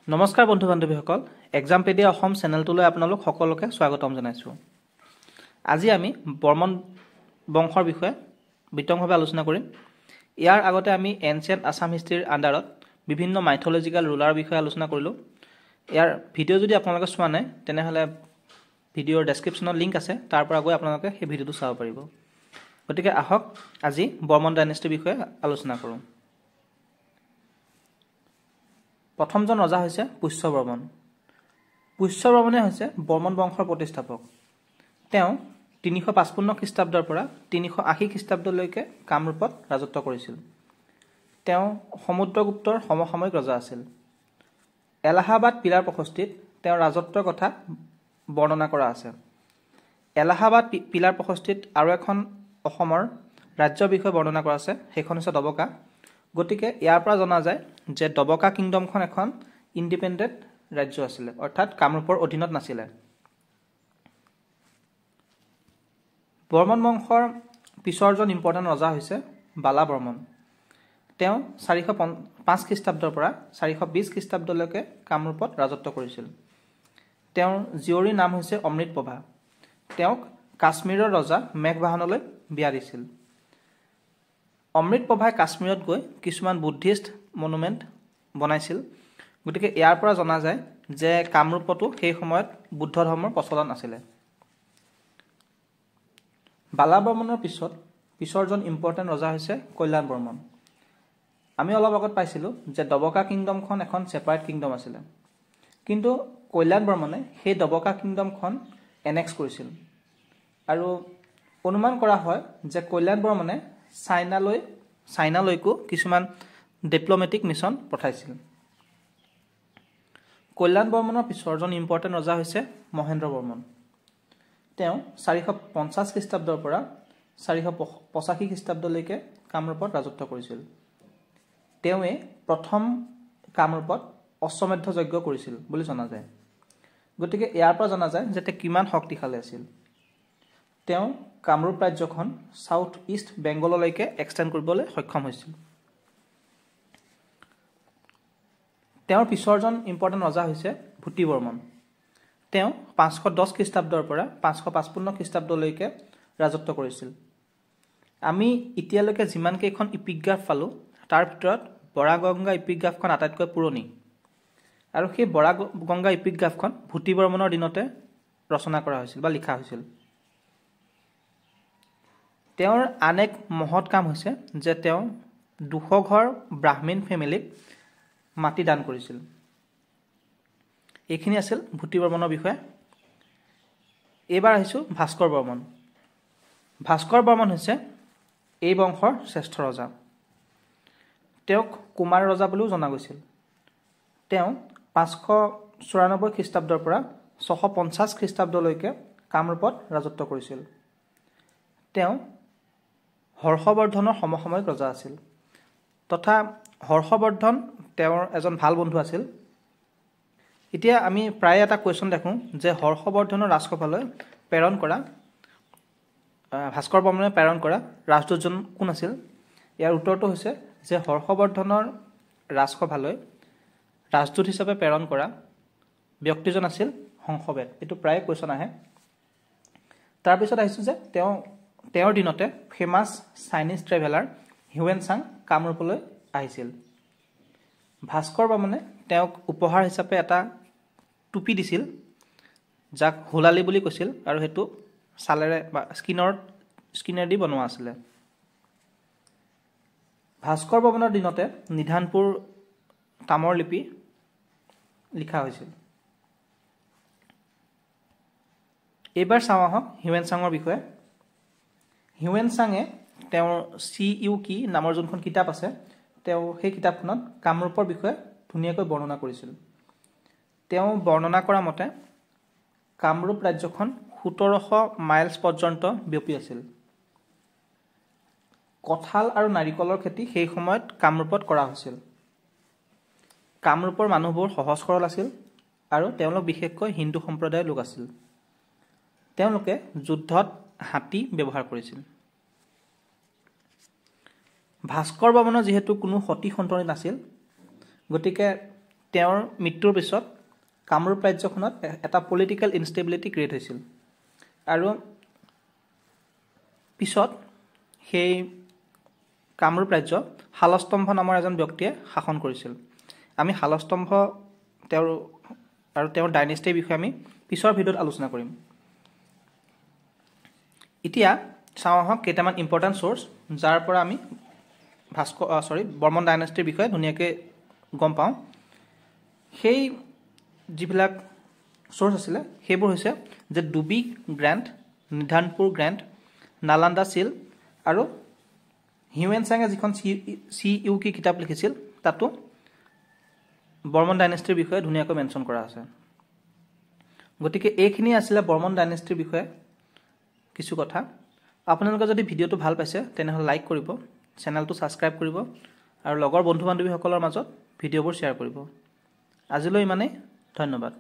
নমস্কাৰ বন্ধু বান্ধৱীসকল এক্সামপেডিয়া অসম চেনেলটোলৈ আপোনালোক সকলোকে স্বাগতম জনাইছোঁ। আজি আমি বৰ্মন বংশৰ বিষয়ে বিতংভাৱে আলোচনা কৰিম। ইয়াৰ আগতে আমি এনচিয়েণ্ট আছাম হিষ্ট্ৰীৰ আণ্ডাৰত বিভিন্ন মাইথলজিকেল ৰুলাৰৰ বিষয়ে আলোচনা কৰিলোঁ। ইয়াৰ ভিডিঅ' যদি আপোনালোকে চোৱা নাই তেনেহ'লে ভিডিঅ'ৰ ডেছক্ৰিপশ্যনত লিংক আছে, তাৰ পৰা গৈ আপোনালোকে সেই ভিডিঅ'টো চাব পাৰিব। গতিকে আহক আজি বৰ্মন ডাইনেষ্টিৰ বিষয়ে আলোচনা কৰোঁ। প্ৰথমজন ৰজা হৈছে পুষ্যবৰ্মন। পুষ্যবৰ্মনে হৈছে বৰ্মন বংশৰ প্ৰতিষ্ঠাপক। তেওঁ ৩৫৫ খ্ৰীষ্টাব্দৰ পৰা ৩৮০ খ্ৰীষ্টাব্দলৈকে কামৰূপত ৰাজত্ব কৰিছিল। তেওঁ সমুদ্ৰগুপ্তৰ সমসাময়িক ৰজা আছিল। এলাহাবাদ পিলাৰ প্ৰশস্তিত তেওঁৰ ৰাজত্বৰ কথা বৰ্ণনা কৰা আছে। এলাহাবাদ পিলাৰ প্ৰশস্তিত আৰু এখন অসমৰ ৰাজ্যৰ বিষয়ে বৰ্ণনা কৰা আছে, সেইখন হৈছে ডবকা। গতিকে ইয়াৰ পৰা জনা যায় যে ডবকা কিংডমখন এখন ইণ্ডিপেণ্ডেণ্ট ৰাজ্য আছিলে, অৰ্থাৎ কামৰূপৰ অধীনত নাছিলে। বৰ্মন বংশৰ পিছৰজন ইম্পৰ্টেণ্ট ৰজা হৈছে বালা বৰ্মন। তেওঁ ৪০৫ খ্ৰীষ্টাব্দৰ পৰা ৪২০ খ্ৰীষ্টাব্দলৈকে কামৰূপত ৰাজত্ব কৰিছিল। তেওঁৰ জীয়ৰীৰ নাম হৈছে অমৃতপ্ৰভা। তেওঁক কাশ্মীৰৰ ৰজা মেঘবাহনলৈ বিয়া দিছিল। অমৃতপ্ৰভাই কাশ্মীৰত গৈ কিছুমান বুদ্ধিষ্ট মনুমেণ্ট বনাইছিল। গতিকে ইয়াৰ পৰা জনা যায় যে কামৰূপতো সেই সময়ত বুদ্ধ ধৰ্মৰ প্ৰচলন আছিলে। বালা বৰ্মনৰ পিছৰজন ইম্পৰ্টেণ্ট ৰজা হৈছে কল্যাণ বৰ্মন। আমি অলপ আগত পাইছিলোঁ যে ডবকা কিংডমখন এখন ছেপাৰেট কিংডম আছিলে, কিন্তু কল্যাণ বৰ্মনে সেই ডবকা কিংডমখন এনেক্স কৰিছিল। আৰু অনুমান কৰা হয় যে কল্যাণ বৰ্মনে চাইনালৈকো কিছুমান ডিপ্ল'মেটিক মিছন পঠাইছিল। কল্যাণ বৰ্মনৰ পিছৰজন ইম্পৰ্টেণ্ট ৰজা হৈছে মহেন্দ্ৰ বৰ্মন। তেওঁ ৪৫০ খ্ৰীষ্টাব্দৰ পৰা ৪৮৫ খ্ৰীষ্টাব্দলৈকে কামৰূপত ৰাজত্ব কৰিছিল। তেওঁৱে প্ৰথম কামৰূপত অশ্বমেধ যজ্ঞ কৰিছিল বুলি জনা যায়। গতিকে ইয়াৰ পৰা জনা যায় যে তেওঁ কিমান শক্তিশালী আছিল। তেওঁ কামৰূপ ৰাজ্যখন ছাউথ ইষ্ট বেংগললৈকে এক্সটেণ্ড কৰিবলৈ সক্ষম হৈছিল। তেওঁৰ পিছৰজন ইম্পৰ্টেণ্ট ৰজা হৈছে ভূতি বৰ্মন। তেওঁ ৫১০ খ্ৰীষ্টাব্দৰ পৰা ৫৫৫ খ্ৰীষ্টাব্দলৈকে ৰাজত্ব কৰিছিল। আমি এতিয়ালৈকে যিমানকেইখন ইপিগ্ৰাফ পালোঁ তাৰ ভিতৰত বৰাগংগা ইপিগ্ৰাফখন আটাইতকৈ পুৰণি। আৰু সেই বৰাগংগা ইপিগ্ৰাফখন ভূতি বৰ্মনৰ দিনতে ৰচনা কৰা হৈছিল বা লিখা হৈছিল। তেওঁৰ আন এক মহৎ কাম হৈছে যে তেওঁ ২০০ ঘৰ ব্ৰাহ্মীণ ফেমিলিক মাটি দান কৰিছিল। এইখিনি আছিল ভূতি বৰ্মনৰ বিষয়ে। এইবাৰ আহিছোঁ ভাস্কৰ বৰ্মন। ভাস্কৰ বৰ্মন হৈছে এই বংশৰ শ্ৰেষ্ঠ ৰজা। তেওঁক কুমাৰ ৰজা বুলিও জনা গৈছিল। তেওঁ ৫৯৪ খ্ৰীষ্টাব্দৰ পৰা ৬৫০ খ্ৰীষ্টাব্দলৈকে কামৰূপত ৰাজত্ব কৰিছিল। তেওঁ হৰ্ষবৰ্ধনৰ সমসাময়িক ৰজা আছিল, তথা হৰ্ষবৰ্ধন তেওঁৰ এজন ভাল বন্ধু আছিল। এতিয়া আমি প্ৰায় এটা কুৱেশ্যন দেখোঁ যে হৰ্ষবৰ্ধনৰ ৰাজসভালৈ ভাস্কৰ বৰ্মনে প্ৰেৰণ কৰা ৰাজদূতজন কোন আছিল? ইয়াৰ উত্তৰটো হৈছে যে হৰ্ষবৰ্ধনৰ ৰাজসভালৈ ৰাজদূত হিচাপে প্ৰেৰণ কৰা ব্যক্তিজন আছিল হংসবেদ। এইটো প্ৰায় কুৱেশ্যন আহে। তাৰপিছত আহিছোঁ যে তেওঁৰ দিনতে famous Chinese traveller Hiuen Tsang কামৰূপলৈ আহিছিল। ভাস্কৰ বৰ্মনে তেওঁক উপহাৰ হিচাপে এটা টুপি দিছিল, যাক হোলালি বুলি কৈছিল, আৰু সেইটো ছালেৰে বা স্কিনেদি বনোৱা আছিলে। ভাস্কৰ বৰ্মনৰ দিনতে নিধানপুৰ তামৰ লিপি লিখা হৈছিল। এইবাৰ চাওঁ আহক হিউৱেন চাঙৰ বিষয়ে। হিউৱেন চাঙে তেওঁৰ CUK নামৰ যোনখন কিতাপ আছে, তেওঁ সেই কিতাপখনত কামৰূপৰ বিষয়ে ধুনীয়াকৈ বৰ্ণনা কৰিছিল। তেওঁ বৰ্ণনা কৰা মতে কামৰূপ ৰাজ্যখন ১৭০০ মাইলছ পৰ্যন্ত বিয়পি আছিল। কঁঠাল আৰু নাৰিকলৰ খেতি সেই সময়ত কামৰূপত কৰা হৈছিল। কামৰূপৰ মানুহবোৰ সহজ সৰল আছিল আৰু তেওঁলোক বিশেষকৈ হিন্দু সম্প্ৰদায়ৰ লোক আছিল। তেওঁলোকে যুদ্ধত হাতী ব্যৱহাৰ কৰিছিল। ভাস্কৰ বৰ্মনৰ যিহেতু কোনো সতী সন্ততি নাছিল, গতিকে তেওঁৰ মৃত্যুৰ পিছত কামৰূপ ৰাজ্যখনত এটা পলিটিকেল ইনষ্টেবিলিটি ক্ৰিয়েট হৈছিল আৰু পিছত সেই কামৰূপ ৰাজ্য শালস্তম্ভ নামৰ এজন ব্যক্তিয়ে শাসন কৰিছিল। আমি শালস্তম্ভ তেওঁৰ ডাইনেষ্টিৰ বিষয়ে আমি পিছৰ ভিডিঅ'ত আলোচনা কৰিম। এতিয়া চাওঁ আহক কেইটামান ইম্পৰ্টেণ্ট চ'ৰ্চ যাৰ পৰা আমি বৰ্মন ডাইনেষ্টিৰ বিষয়ে ধুনীয়াকৈ গম পাওঁ। সেই যিবিলাক চ'ৰ্চ আছিলে সেইবোৰ হৈছে যে ডুবি গ্ৰেণ্ট, নিধানপুৰ গ্ৰেণ্ট, নালান্দা চিল আৰু হিউৱেন চাঙে যিখন CUK কিতাপ লিখিছিল তাতো বৰ্মন ডাইনেষ্টিৰ বিষয়ে ধুনীয়াকৈ মেনশ্যন কৰা আছে। গতিকে এইখিনি আছিলে বৰ্মন ডাইনেষ্টিৰ বিষয়ে কিছু কথা। আপোনালোকে যদি ভিডিঅ'টো ভাল পাইছে তেনেহ'লে লাইক কৰিব, চেনেলটো ছাবস্ক্ৰাইব কৰিব আৰু লগৰ বন্ধু বান্ধৱীসকলৰ মাজত ভিডিঅ'বোৰ শ্বেয়াৰ কৰিব। আজিলৈ ইমানেই, ধন্যবাদ।